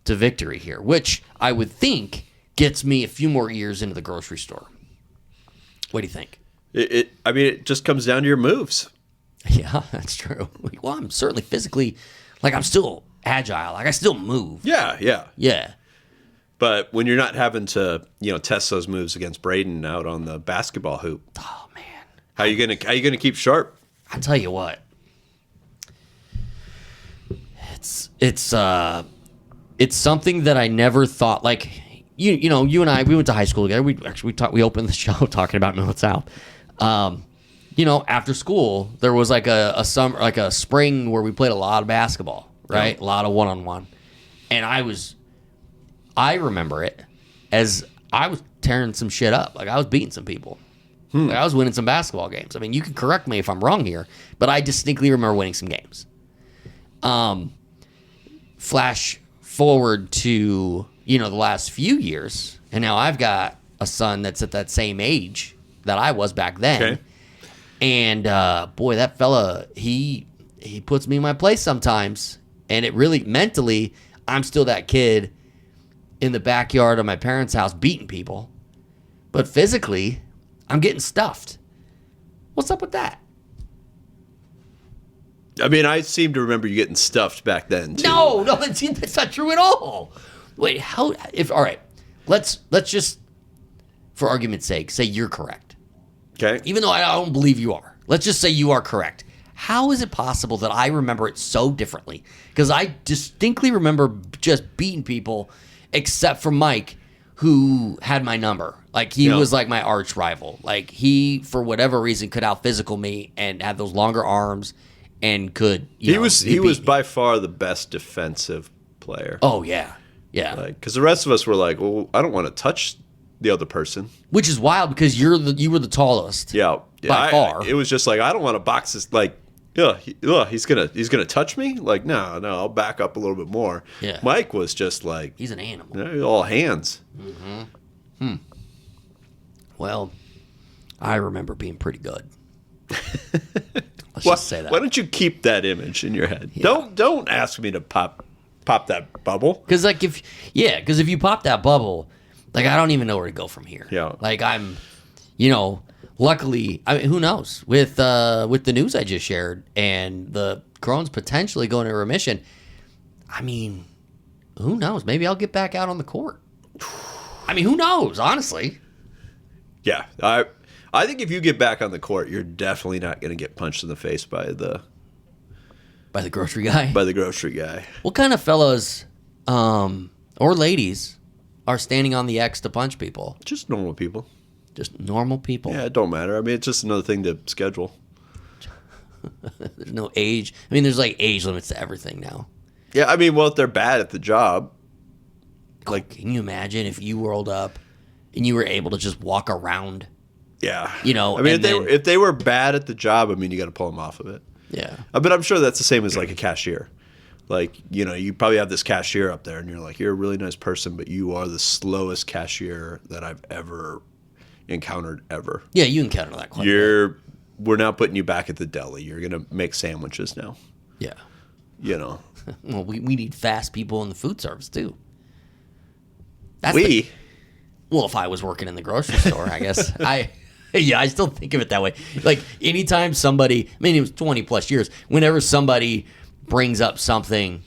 to victory here, which I would think gets me a few more years into the grocery store. What do you think? It just comes down to your moves. Yeah, that's true. Well, I'm certainly physically, I'm still agile. I still move. Yeah. Yeah. But when you're not having to, test those moves against Braden out on the basketball hoop. Oh man. How you gonna keep sharp? I tell you what. It's something that I never thought, you and I, we went to high school together. We opened the show talking about Millard South. After school, there was a summer, a spring where we played a lot of basketball, right? A lot of one-on-one. And I remember it as I was tearing some shit up. I was beating some people. I was winning some basketball games. I mean, you can correct me if I'm wrong here, but I distinctly remember winning some games. Flash forward to, the last few years, and now I've got a son that's at that same age that I was back then. Okay. And boy, that fella, he puts me in my place sometimes. And it really, mentally, I'm still that kid in the backyard of my parents' house beating people. But physically, I'm getting stuffed. What's up with that? I mean, I seem to remember you getting stuffed back then, too. No, that's not true at all. Wait, all right, let's just, for argument's sake, say you're correct. Okay. Even though I don't believe you are. Let's just say you are correct. How is it possible that I remember it so differently? Because I distinctly remember just beating people, except for Mike, who had my number. He was my arch rival. He, for whatever reason, could out-physical me and had those longer arms and could, he was by far the best defensive player. Oh, yeah. Yeah. Because the rest of us were like, well, I don't want to touch the other person. Which is wild because you were the tallest. Yeah. By far. It was just I don't want to box this. He's gonna touch me. No, I'll back up a little bit more. Yeah. Mike was just he's an animal. All hands. Mm-hmm. Well, I remember being pretty good. Let's just say that. Why don't you keep that image in your head? Yeah. Don't ask me to pop that bubble. Because if you pop that bubble, I don't even know where to go from here. Yeah. I'm, luckily, who knows? With the news I just shared and the Crohn's potentially going into remission, who knows? Maybe I'll get back out on the court. Who knows? Honestly. Yeah, I think if you get back on the court, you're definitely not going to get punched in the face by the grocery guy. By the grocery guy. What kind of fellas or ladies are standing on the X to punch people? Just normal people. Just normal people? Yeah, it don't matter. It's just another thing to schedule. There's no age. There's age limits to everything now. Yeah, if they're bad at the job. Can you imagine if you rolled up and you were able to just walk around? Yeah. If they were bad at the job, you got to pull them off of it. Yeah. But I'm sure that's the same as a cashier. You probably have this cashier up there and you're you're a really nice person, but you are the slowest cashier that I've ever encountered ever. Yeah, you encounter that quite a bit. We're now putting you back at the deli. You're going to make sandwiches now. Yeah. Well, we need fast people in the food service too. Well, if I was working in the grocery store, I guess I still think of it that way. Anytime somebody, it was 20 plus years, whenever somebody brings up something,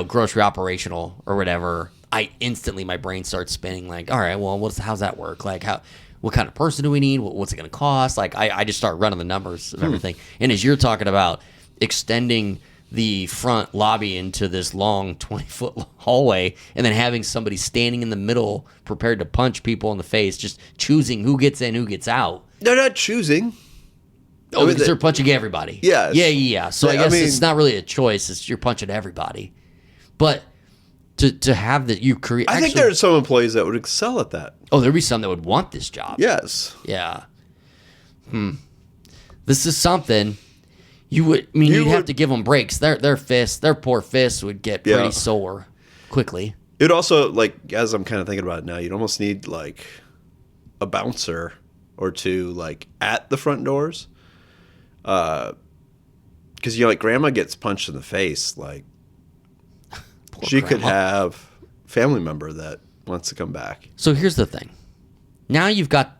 grocery operational or whatever, my brain starts spinning all right, well, how's that work? What kind of person do we need? What's it going to cost? I just start running the numbers of everything. And as you're talking about extending the front lobby into this long 20-foot hallway and then having somebody standing in the middle prepared to punch people in the face, just choosing who gets in, who gets out. They're not choosing. Oh, because they're punching everybody. Yes. Yeah. So I guess it's not really a choice. You're punching everybody. But to have that you create... I think there are some employees that would excel at that. Oh, there'd be some that would want this job. Yes. Yeah. this is something you'd have to give them breaks. Their poor fists would get pretty sore quickly. It also, like, as I'm kind of thinking about it now, you'd almost need like a bouncer or two, like at the front doors, because like grandma gets punched in the face, like she could have a family member that wants to come back. So here's the thing. Now you've got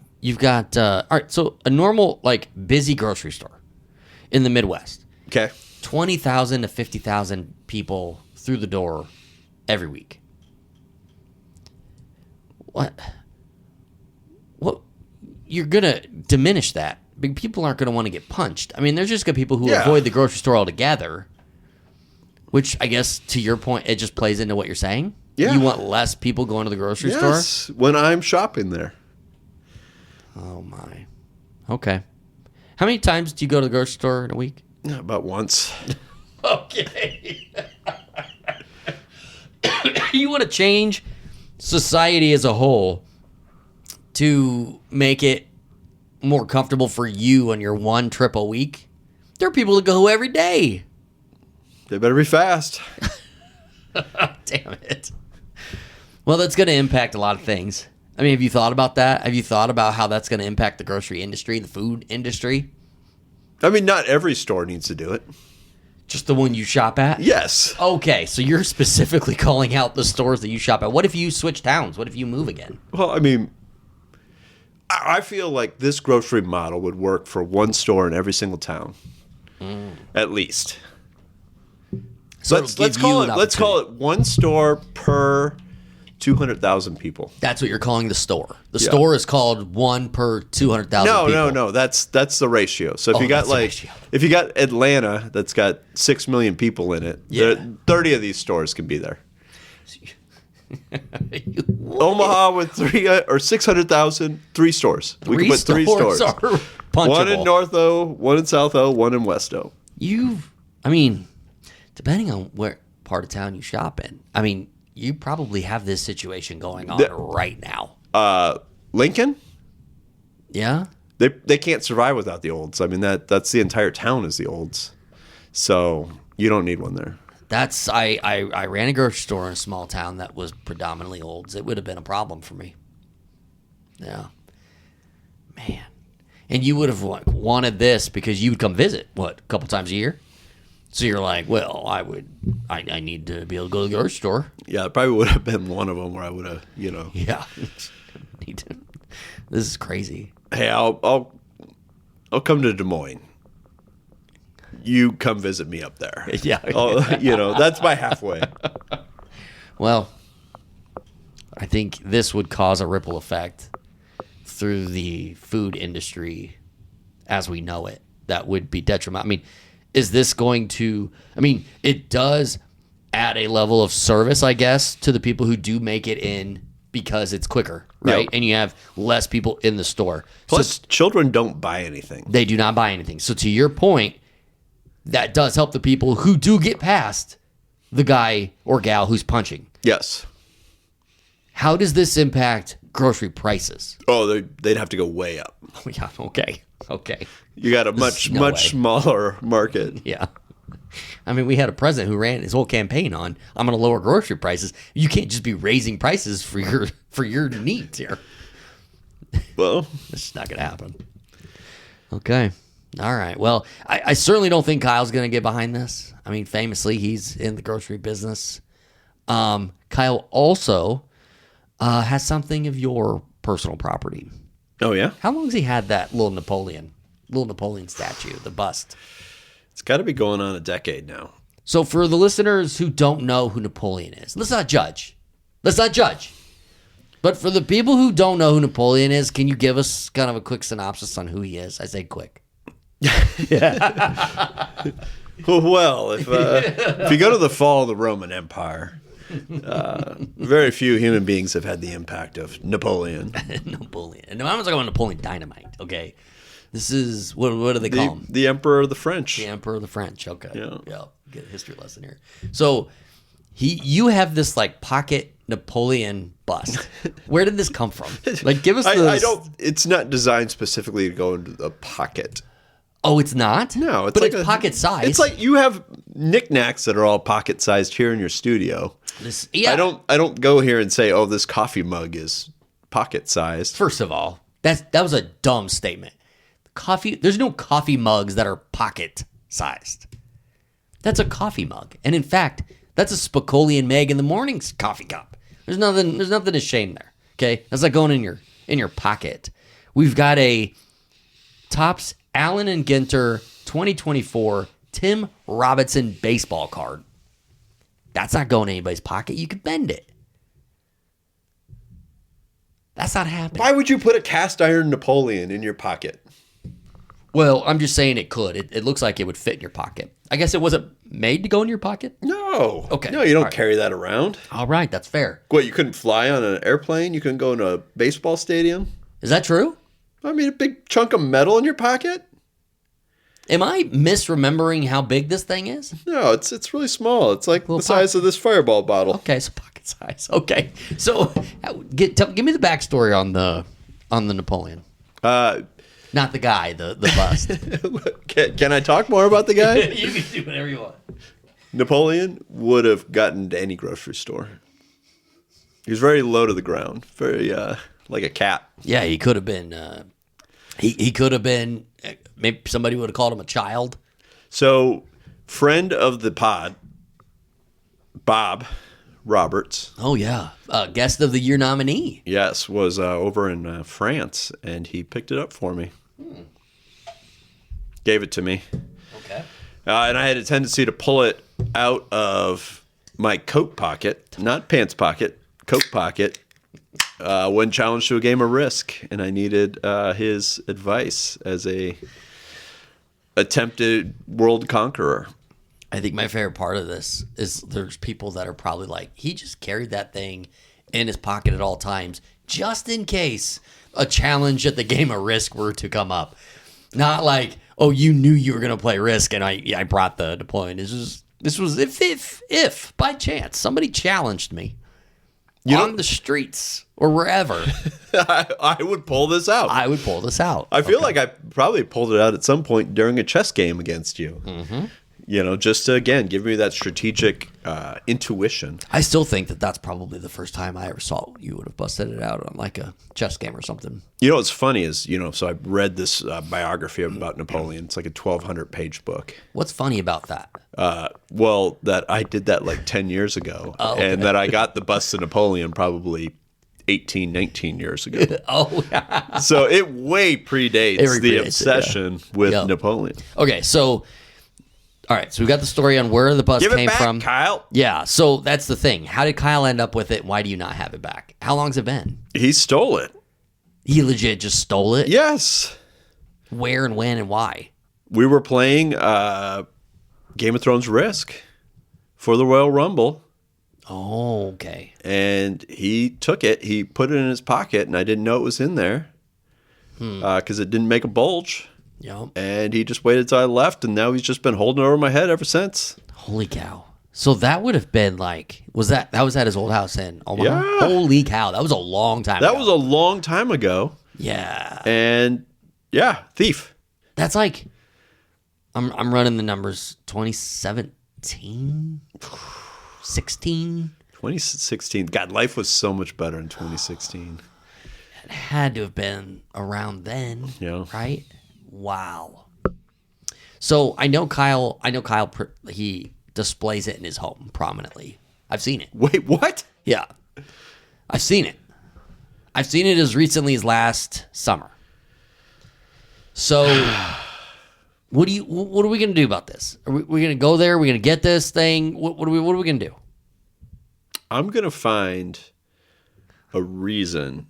all right. So a normal like busy grocery store in the Midwest. Okay. 20,000 to 50,000 people through the door every week. What? You're going to diminish that. People aren't going to want to get punched. I mean, there's just going to be people who avoid the grocery store altogether, which I guess to your point, it just plays into what you're saying. Yeah. You want less people going to the grocery store? Yes, when I'm shopping there. Oh, my. Okay. How many times do you go to the grocery store in a week? About once. Okay. You want to change society as a whole to make it more comfortable for you on your one trip a week? There are people that go every day. They better be fast. Damn it. Well, that's going to impact a lot of things. I mean, have you thought about that? Have you thought about how that's going to impact the grocery industry, the food industry? I mean, not every store needs to do it. Just the one you shop at? Yes. Okay, so you're specifically calling out the stores that you shop at. What if you switch towns? What if you move again? Well, I mean, I feel like this grocery model would work for one store in every single town, at least. So let's call it one store per 200,000 people. That's what you're calling the store. The store is called one per 200,000 people. No. That's the ratio. So if you got Atlanta that's got 6 million people in it, 30 of these stores can be there. Omaha with 600,000, 3 stores. We can put 3 stores. One in North O, one in South O, one in West O. Depending on where part of town you shop in, you probably have this situation going on right now. Lincoln? Yeah? They can't survive without the olds. I mean, that's the entire town is the olds. So you don't need one there. I ran a grocery store in a small town that was predominantly olds. It would have been a problem for me. Yeah. Man. And you would have wanted this because you would come visit, a couple times a year? So you're like, well, I need to be able to go to the grocery store. Yeah, it probably would have been one of them where I would have, Yeah. This is crazy. Hey, I'll come to Des Moines. You come visit me up there. Yeah. That's my halfway. Well, I think this would cause a ripple effect through the food industry as we know it. That would be detrimental. Is this going to... it does add a level of service, I guess, to the people who do make it in because it's quicker, right? Yep. And you have less people in the store. Plus, children don't buy anything. They do not buy anything. So to your point, that does help the people who do get past the guy or gal who's punching. Yes. How does this impact grocery prices? Oh, they'd have to go way up. Oh, yeah, okay. You got a much smaller market. Yeah. We had a president who ran his whole campaign on, I'm going to lower grocery prices. You can't just be raising prices for your needs here. Well, this is not going to happen. Okay. All right. Well, I certainly don't think Kyle's going to get behind this. Famously, he's in the grocery business. Kyle also has something of your personal property. Oh, yeah? How long has he had that little Napoleon statue, the bust? It's got to be going on a decade now. So for the listeners who don't know who Napoleon is, let's not judge. But for the people who don't know who Napoleon is, can you give us kind of a quick synopsis on who he is? I say quick. Well, if you go to the fall of the Roman Empire, very few human beings have had the impact of Napoleon. Napoleon. And I'm not talking about Napoleon Dynamite, okay? This is, what do they call him? The Emperor of the French. The Emperor of the French, okay. Yeah. Get a history lesson here. So, you have this, pocket Napoleon bust. Where did this come from? Give us I don't, it's not designed specifically to go into the pocket. Oh, it's not? No, but it's pocket size. It's like you have knickknacks that are all pocket sized here in your studio. I don't go here and say, "Oh, this coffee mug is pocket sized." First of all, that was a dumb statement. There's no coffee mugs that are pocket sized. That's a coffee mug, and in fact, that's a Spicoli and Meg in the morning's coffee cup. There's nothing to shame there. Okay, that's like going in your pocket. We've got a Topps Allen and Ginter 2024 Tim Robinson baseball card. That's not going in anybody's pocket. You could bend it. That's not happening. Why would you put a cast iron Napoleon in your pocket? Well, I'm just saying it could. It looks like it would fit in your pocket. I guess it wasn't made to go in your pocket? No. Okay. No, you don't carry that around. All right, that's fair. What, you couldn't fly on an airplane? You couldn't go in a baseball stadium? Is that true? I mean, a big chunk of metal in your pocket? Am I misremembering how big this thing is? No, it's really small. It's like the size of this Fireball bottle. Okay, so pocket size. Okay, so give me the backstory on the Napoleon. Not the guy, the bust. Can I talk more about the guy? You can do whatever you want. Napoleon would have gotten to any grocery store. He was very low to the ground, very like a cat. Yeah, he could have been. He could have been. Maybe somebody would have called him a child. So, friend of the pod, Bob Roberts. Oh yeah, guest of the year nominee. Yes, was over in France, and he picked it up for me. Gave it to me. Okay. And I had a tendency to pull it out of my coat pocket, not pants pocket, coat pocket, when challenged to a game of Risk, and I needed his advice as a attempted world conqueror. I think my favorite part of this is there's people that are probably like, he just carried that thing in his pocket at all times, just in case a challenge at the game of Risk were to come up. Not like, oh, you knew you were going to play Risk, and I brought the Napoleon. This was if by chance somebody challenged me on the streets or wherever. I would pull this out. I would pull this out. I feel like I probably pulled it out at some point during a chess game against you. Mm-hmm. You know, just to, again, give me that strategic intuition. I still think that's probably the first time I ever saw you would have busted it out on like a chess game or something. You know what's funny is, so I read this biography about Napoleon. It's like a 1,200-page book. What's funny about that? Well, that I did that like 10 years ago. Oh, okay. And that I got the bust of Napoleon probably 18, 19 years ago. Oh, yeah. So it way predates the obsession with Napoleon. Okay, so... All right, so we got the story on where the bus came from. Kyle. Yeah, so that's the thing. How did Kyle end up with it? Why do you not have it back? How long's it been? He stole it. He legit just stole it? Yes. Where and when and why? We were playing Game of Thrones Risk for the Royal Rumble. Oh, okay. And he took it. He put it in his pocket, and I didn't know it was in there because it didn't make a bulge. Yep. And he just waited till I left, and now he's just been holding it over my head ever since. Holy cow. So that would have been like, that was at his old house in Omaha? Yeah. Holy cow. That was a long time ago. That was a long time ago. Yeah. And, yeah, thief. That's like, I'm running the numbers, 2017? 16? 2016. God, life was so much better in 2016. It had to have been around then, right? Wow. So I know Kyle, he displays it in his home prominently. I've seen it. Wait, what? Yeah. I've seen it. I've seen it as recently as last summer. So what are we going to do about this? Are we going to go there? Are we going to get this thing? What are we going to do? I'm going to find a reason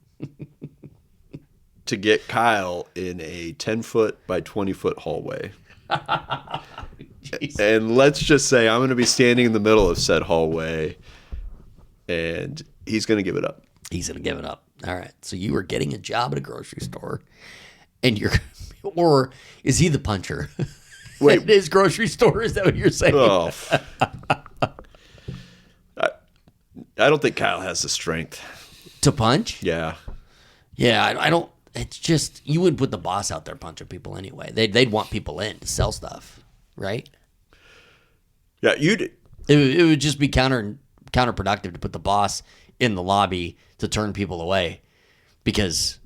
to get Kyle in a 10-foot by 20-foot hallway. And let's just say I'm going to be standing in the middle of said hallway, and he's going to give it up. He's going to give it up. All right. So you are getting a job at a grocery store, and or is he the puncher? Wait. At his grocery store? Is that what you're saying? Oh. I don't think Kyle has the strength to punch. Yeah. Yeah, I don't. it's just, you wouldn't put the boss out there punching people anyway. They'd want people in to sell stuff, right? Yeah, it would just be counterproductive to put the boss in the lobby to turn people away, because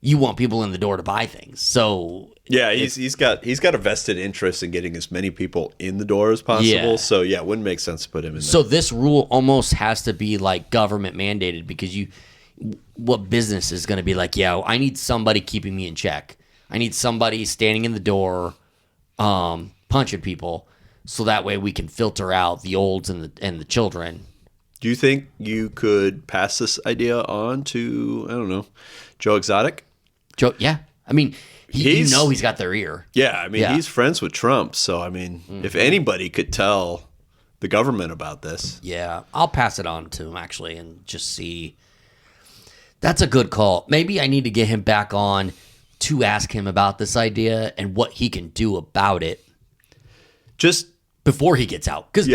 you want people in the door to buy things. So yeah, he's got a vested interest in getting as many people in the door as possible. Yeah. So yeah, it wouldn't make sense to put him in there. So this rule almost has to be like government mandated, because what business is going to be like, yeah, I need somebody keeping me in check. I need somebody standing in the door, punching people, so that way we can filter out the olds and the children. Do you think you could pass this idea on to, I don't know, Joe Exotic? Joe, yeah. I mean, he's got their ear. Yeah, I mean, he's friends with Trump. So, I mean, if anybody could tell the government about this. Yeah, I'll pass it on to him, actually, and just see. That's a good call. Maybe I need to get him back on to ask him about this idea and what he can do about it. Just before he gets out. Because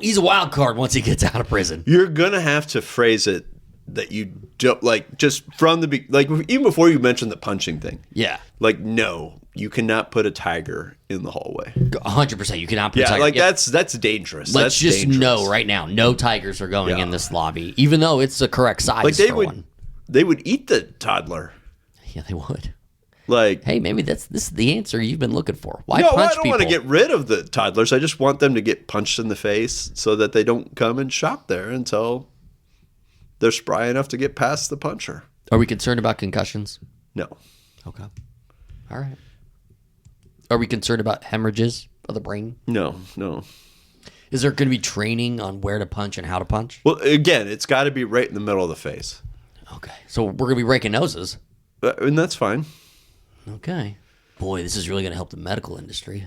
he's a wild card once he gets out of prison. You're going to have to phrase it that you don't, like, just from the, like, even before you mention the punching thing. Yeah. Like, no, you cannot put a tiger in the hallway. 100%. You cannot put a tiger. Yeah, like, that's dangerous. Let's just know right now, no tigers are going in this lobby, even though it's the correct size for one. They would eat the toddler. Yeah, they would. Like, hey, maybe this is the answer you've been looking for. Why punch people? I don't want to get rid of the toddlers. I just want them to get punched in the face so that they don't come and shop there until they're spry enough to get past the puncher. Are we concerned about concussions? No. Okay. All right. Are we concerned about hemorrhages of the brain? No. Is there going to be training on where to punch and how to punch? Well, again, it's got to be right in the middle of the face. Okay. So we're going to be breaking noses. And that's fine. Okay. Boy, this is really going to help the medical industry.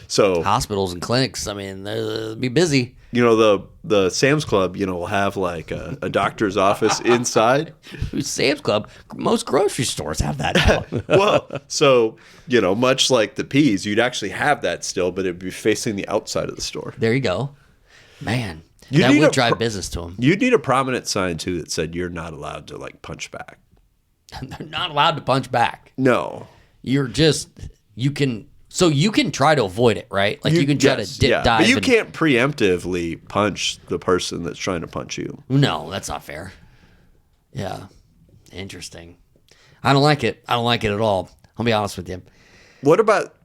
So hospitals and clinics, I mean, they'll be busy. You know, the Sam's Club, will have like a doctor's office inside. Sam's Club, most grocery stores have that now. Well, so, much like the P's, you'd actually have that still, but it'd be facing the outside of the store. There you go. Man, that would drive business to them. You'd need a prominent sign, too, that said you're not allowed to, like, punch back. They're not allowed to punch back. No. You can try to avoid it, right? Like you can try to dive. But you can't preemptively punch the person that's trying to punch you. No, that's not fair. Yeah. Interesting. I don't like it. I don't like it at all. I'll be honest with you. What about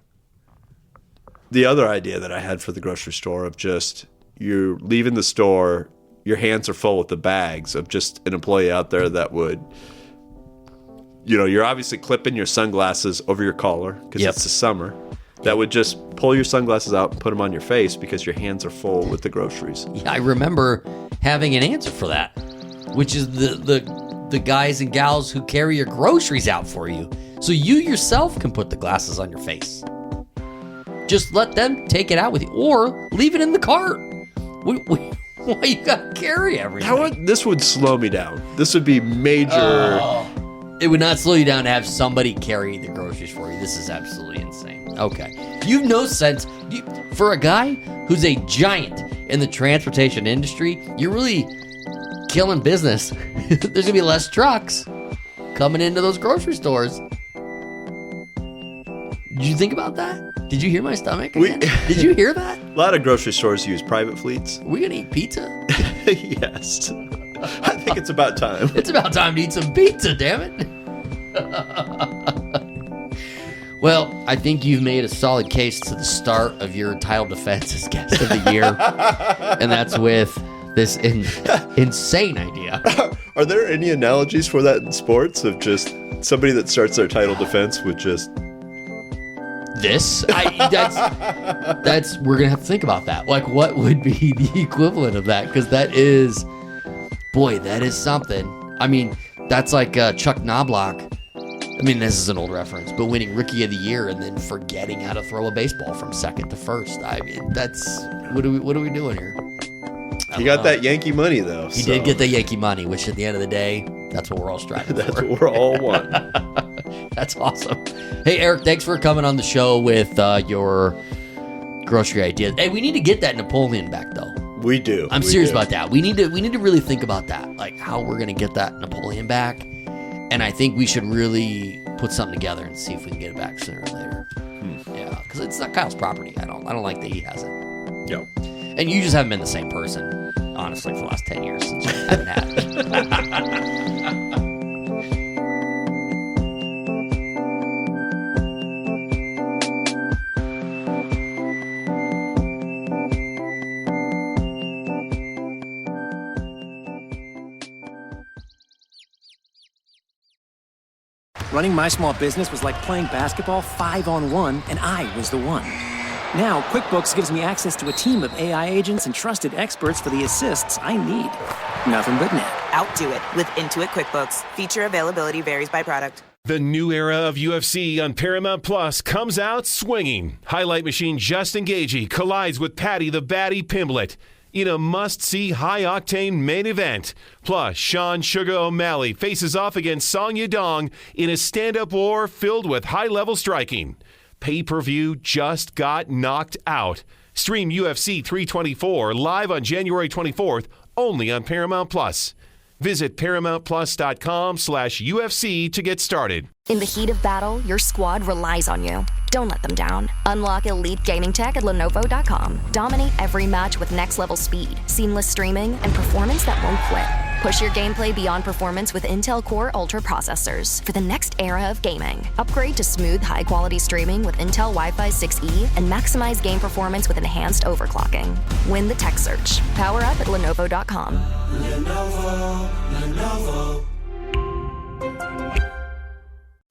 the other idea that I had for the grocery store of just you're leaving the store, your hands are full with the bags of just an employee out there that would... you're obviously clipping your sunglasses over your collar because it's the summer. That would just pull your sunglasses out and put them on your face because your hands are full with the groceries. Yeah, I remember having an answer for that, which is the guys and gals who carry your groceries out for you. So you yourself can put the glasses on your face. Just let them take it out with you or leave it in the cart. Why you got to carry everything? This would slow me down. This would be major... It would not slow you down to have somebody carry the groceries for you. This is absolutely insane. Okay. You have no sense. For a guy who's a giant in the transportation industry, you're really killing business. There's going to be less trucks coming into those grocery stores. Did you think about that? Did you hear my stomach again? Did you hear that? A lot of grocery stores use private fleets. Are we going to eat pizza? Yes. I think it's about time. It's about time to eat some pizza, damn it. Well, I think you've made a solid case to the start of your title defense as guest of the year. And that's with this insane idea. Are there any analogies for that in sports of just somebody that starts their title defense with just... This? That's we're going to have to think about that. Like, what would be the equivalent of that? Because that is... Boy, that is something. I mean, that's like Chuck Knobloch. I mean, this is an old reference, but winning Rookie of the Year and then forgetting how to throw a baseball from second to first. I mean, that's what are we doing here? He got that Yankee money, though. He did get the Yankee money, which at the end of the day, that's what we're all striving for. That's what we're all one. That's awesome. Hey, Eric, thanks for coming on the show with your grocery ideas. Hey, we need to get that Napoleon back, though. We do. I'm serious about that. We need to really think about that, like how we're gonna get that Napoleon back, And I think we should really put something together and see if we can get it back sooner or later. Yeah, because it's not Kyle's property. I don't like that he has it. Yep. And you just haven't been the same person, honestly, for the last 10 years since you haven't had it. Running my small business was like playing basketball 5-on-1, and I was the one. Now, QuickBooks gives me access to a team of AI agents and trusted experts for the assists I need. Nothing but net. Outdo it with Intuit QuickBooks. Feature availability varies by product. The new era of UFC on Paramount Plus comes out swinging. Highlight machine Justin Gaethje collides with Paddy the Baddy Pimblett in a must-see high-octane main event. Plus, Sean Sugar O'Malley faces off against Song Yadong in a stand-up war filled with high-level striking. Pay-per-view just got knocked out. Stream UFC 324 live on January 24th, only on Paramount Plus. Visit ParamountPlus.com/UFC to get started. In the heat of battle, your squad relies on you. Don't let them down. Unlock elite gaming tech at Lenovo.com. Dominate every match with next-level speed, seamless streaming, and performance that won't quit. Push your gameplay beyond performance with Intel Core Ultra processors for the next era of gaming. Upgrade to smooth, high-quality streaming with Intel Wi-Fi 6E and maximize game performance with enhanced overclocking. Win the tech search. Power up at Lenovo.com. Lenovo.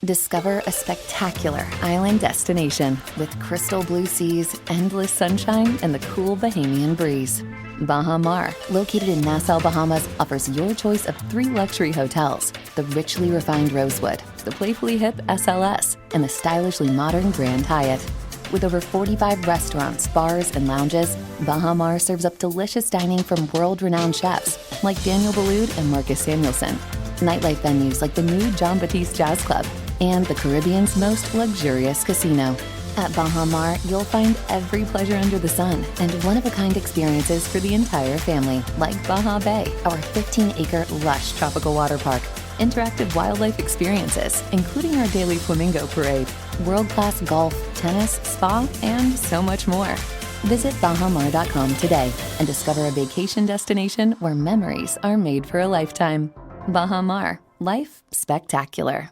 Discover a spectacular island destination with crystal blue seas, endless sunshine, and the cool Bahamian breeze. Baha Mar, located in Nassau, Bahamas, offers your choice of 3 luxury hotels: the richly refined Rosewood, the playfully hip SLS, and the stylishly modern Grand Hyatt. With over 45 restaurants, bars, and lounges, Baha Mar serves up delicious dining from world-renowned chefs like Daniel Boulud and Marcus Samuelson. Nightlife venues like the new John Batiste Jazz Club and the Caribbean's most luxurious casino. At Baha Mar, you'll find every pleasure under the sun and one-of-a-kind experiences for the entire family, like Baha Bay, our 15-acre lush tropical water park, interactive wildlife experiences, including our daily flamingo parade, world-class golf, tennis, spa, and so much more. Visit bahamar.com today and discover a vacation destination where memories are made for a lifetime. Baha Mar, life spectacular.